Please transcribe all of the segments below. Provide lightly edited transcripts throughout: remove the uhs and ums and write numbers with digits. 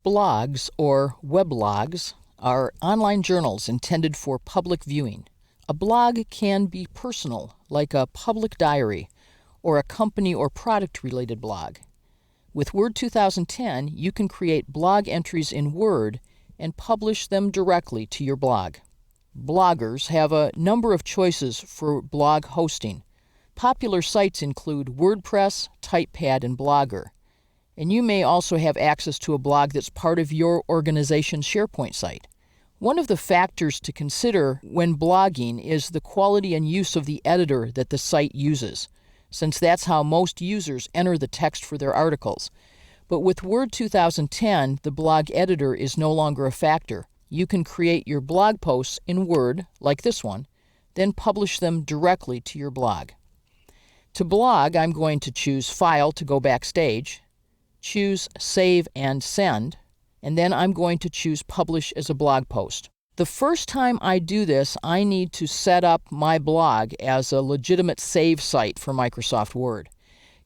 Blogs, or weblogs, are online journals intended for public viewing. A blog can be personal, like a public diary, or a company or product-related blog. With Word 2010, you can create blog entries in Word and publish them directly to your blog. Bloggers have a number of choices for blog hosting. Popular sites include WordPress, Typepad, and Blogger. And you may also have access to a blog that's part of your organization's SharePoint site. One of the factors to consider when blogging is the quality and use of the editor that the site uses, since that's how most users enter the text for their articles. But with Word 2010, the blog editor is no longer a factor. You can create your blog posts in Word, like this one, then publish them directly to your blog. To blog, I'm going to choose File to go backstage, choose Save and Send, and then I'm going to choose Publish as a blog post. The first time I do this, I need to set up my blog as a legitimate save site for Microsoft Word.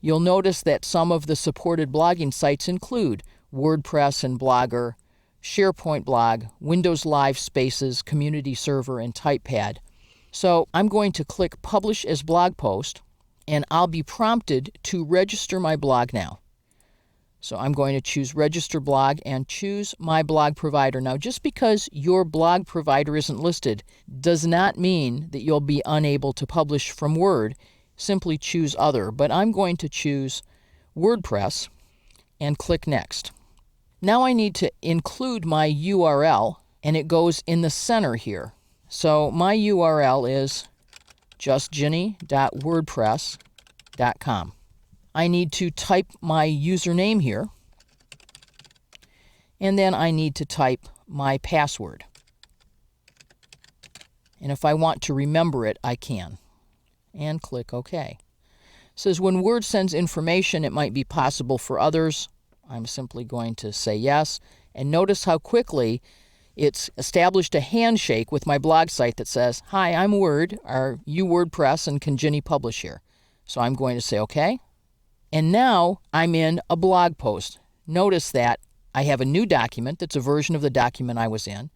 You'll notice that some of the supported blogging sites include WordPress and Blogger, SharePoint Blog, Windows Live Spaces, Community Server, and Typepad. So I'm going to click Publish as Blog Post, and I'll be prompted to register my blog now. So I'm going to choose Register Blog and choose my blog provider. Now, just because your blog provider isn't listed does not mean that you'll be unable to publish from Word. Simply choose Other. But I'm going to choose WordPress and click Next. Now I need to include my URL, and it goes in the center here. So my URL is justginny.wordpress.com. I need to type my username here, and then I need to type my password. And if I want to remember it, I can. And click OK. It says when Word sends information, it might be possible for others. I'm simply going to say yes. And notice how quickly it's established a handshake with my blog site that says, "Hi, I'm Word. Are you WordPress, and can Ginny publish here?" So I'm going to say OK. And now I'm in a blog post. Notice that I have a new document that's a version of the document I was in,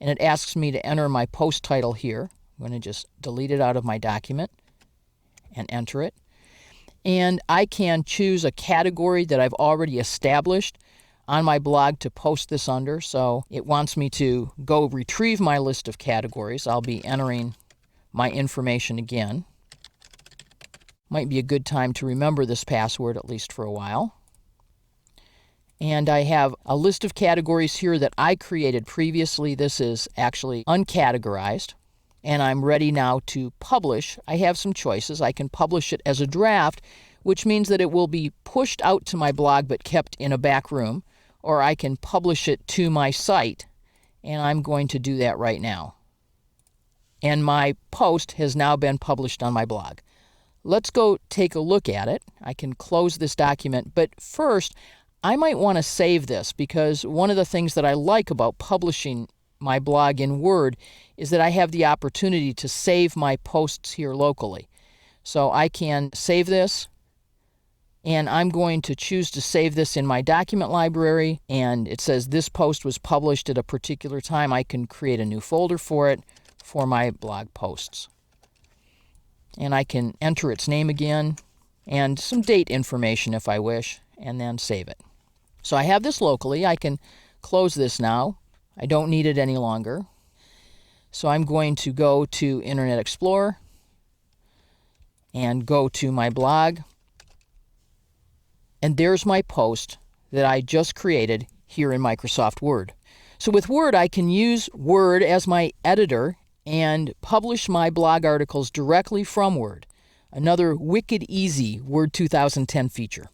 and it asks me to enter my post title here. I'm going to just delete it out of my document and enter it. And I can choose a category that I've already established on my blog to post this under. So it wants me to go retrieve my list of categories. I'll be entering my information again. Might be a good time to remember this password, at least for a while. And I have a list of categories here that I created previously. This is actually uncategorized. And I'm ready now to publish. I have some choices. I can publish it as a draft, which means that it will be pushed out to my blog but kept in a back room. Or I can publish it to my site, and I'm going to do that right now. And my post has now been published on my blog. Let's go take a look at it. I can close this document, but first, I might want to save this because one of the things that I like about publishing my blog in Word is that I have the opportunity to save my posts here locally. So I can save this, and I'm going to choose to save this in my document library, and it says this post was published at a particular time. I can create a new folder for it for my blog posts. And I can enter its name again and some date information if I wish, and then save it. So I have this locally. I can close this now. I don't need it any longer. So I'm going to go to Internet Explorer and go to my blog. And there's my post that I just created here in Microsoft Word. So with Word, I can use Word as my editor and publish my blog articles directly from Word. Another wicked easy Word 2010 feature.